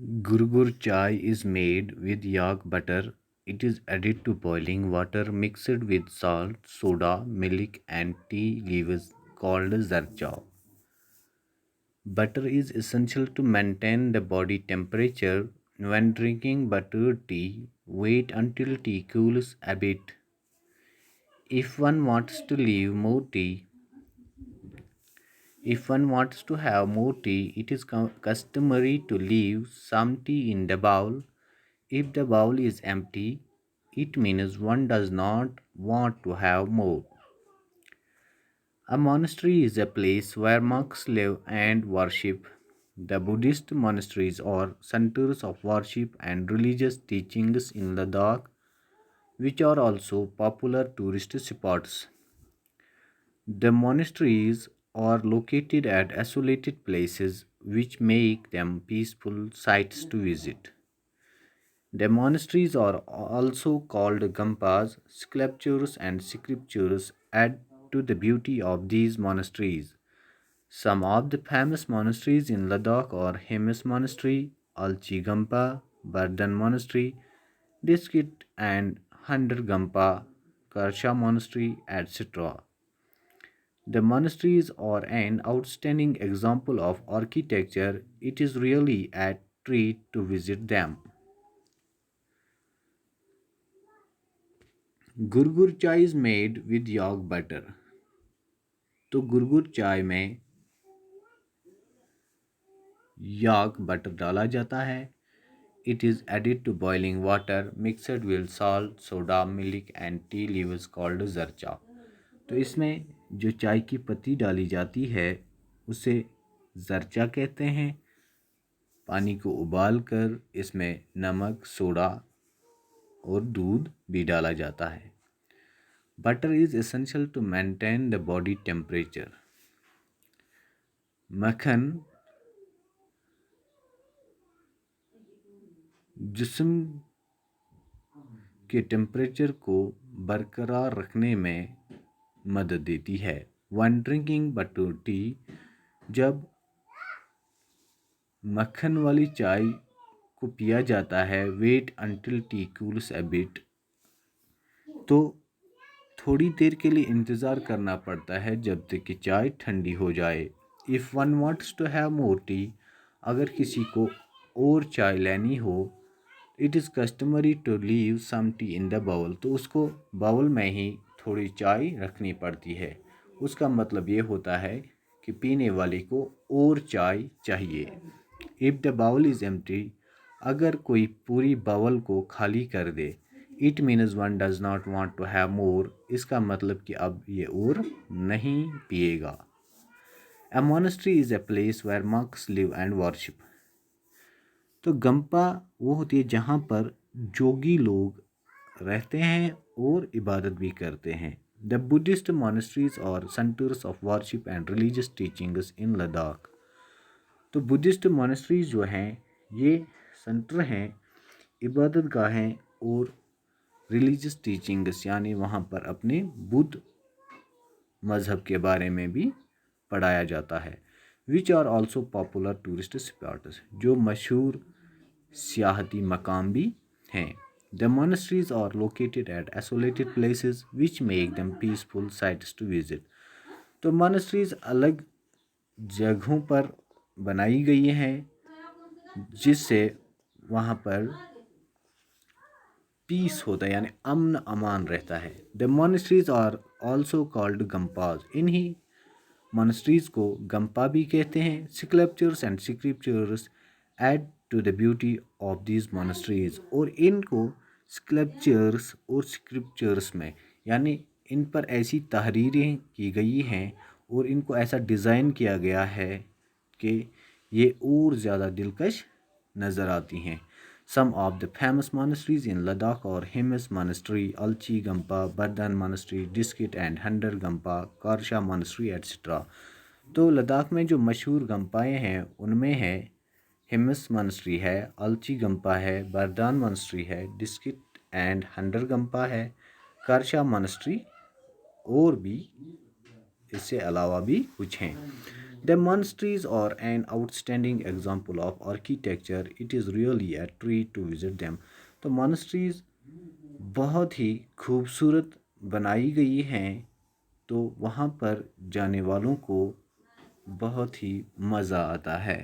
Gurgur chai is made with yak butter. It is added to boiling water mixed with salt, soda, milk, and tea leaves called zarcha. Butter is essential to maintain the body temperature. When drinking buttered tea, wait until tea cools a bit. If one wants to leave more tea, If one wants to have more tea, it is customary to leave some tea in the bowl. If the bowl is empty, it means one does not want to have more. A monastery is a place where monks live and worship. The Buddhist monasteries are centers of worship and religious teachings in Ladakh, which are also popular tourist spots. The monasteries are located at isolated places which make them peaceful sites to visit. The monasteries are also called gampas. Sculptures and scriptures add to the beauty of these monasteries. Some of the famous monasteries in Ladakh are Hemis Monastery, Alchi Gampa, Bardhan Monastery, Diskit and Handar Gampa, Karsha Monastery, etc. The monasteries are an outstanding example of architecture. It is really a treat to visit them. Gurgur chai is made with yak butter. तो गुरगुर चाय में yak butter डाला जाता है। It is added to boiling water mixed with salt soda milk and tea leaves called Jarcha. तो इसमें जो चाय की पत्ती डाली जाती है उसे जरचा कहते हैं। पानी को उबाल कर इसमें नमक सोडा और दूध भी डाला जाता है। Butter is essential to maintain the body temperature. मक्खन जिस्म के टेम्परेचर को बरकरार रखने में मदद देती है। वन ड्रिंकिंग बटर टी, जब मक्खन वाली चाय को पिया जाता है, wait until tea cools a bit, तो थोड़ी देर के लिए इंतज़ार करना पड़ता है जब तक कि चाय ठंडी हो जाए। If one wants to have more tea, अगर किसी को और चाय लेनी हो, it is customary to leave some tea in the bowl, तो उसको बाउल में ही थोड़ी चाय रखनी पड़ती है। उसका मतलब ये होता है कि पीने वाले को और चाय चाहिए। If the bowl is empty, अगर कोई पूरी बाउल को खाली कर दे, it means one does not want to have more, इसका मतलब कि अब ये और नहीं पिएगा। A monastery is a place where monks live and worship. तो गंपा वो होती है जहाँ पर जोगी लोग रहते हैं और इबादत भी करते हैं। The Buddhist monasteries are centers of worship and religious teachings in Ladakh. तो बुद्धिस्ट मोनेस्ट्रीज जो हैं ये सेंटर हैं, इबादत गाहें और रिलीजियस टीचिंग्स, यानी वहाँ पर अपने बुद्ध मज़हब के बारे में भी पढ़ाया जाता है। Which are also popular tourist spots, जो मशहूर सियाहती मकाम भी हैं। The monasteries are located at isolated places which make them peaceful sites to visit. तो मोनेस्ट्रीज अलग जगहों पर बनाई गई हैं जिससे वहाँ पर पीस होता है, यानी अमन अमान रहता है। The monasteries are also called gompas, इन्हीं मोनेस्ट्रीज को गंपा भी कहते हैं। Sculptures and scriptures add to the beauty of these monasteries, और इनको स्कल्पचर्स और स्क्रिप्चर्स में, यानी इन पर ऐसी तहरीरें की गई हैं और इनको ऐसा डिज़ाइन किया गया है कि ये और ज़्यादा दिलकश नज़र आती हैं। Some of the famous monasteries in Ladakh are Hemis Monastery, Alchi Gampa, Bardhan Monastery, Diskit and Handar Gampa, Karsha Monastery etc. तो लद्दाख में जो मशहूर गंपाएँ हैं उनमें है हिमिस मोनेस्ट्री है, अलची गंपा है, बरदान मोनेस्ट्री है, डिस्किट एंड हंडर गंपा है, कारशा मोनेस्ट्री और भी اس سے علاوہ بھی کچھ ہیں. The monasteries are an outstanding example of architecture. It is really a treat to visit them. تو monasteries بہت ہی خوبصورت بنائی گئی ہیں، تو وہاں پر جانے والوں کو بہت ہی مزہ آتا ہے.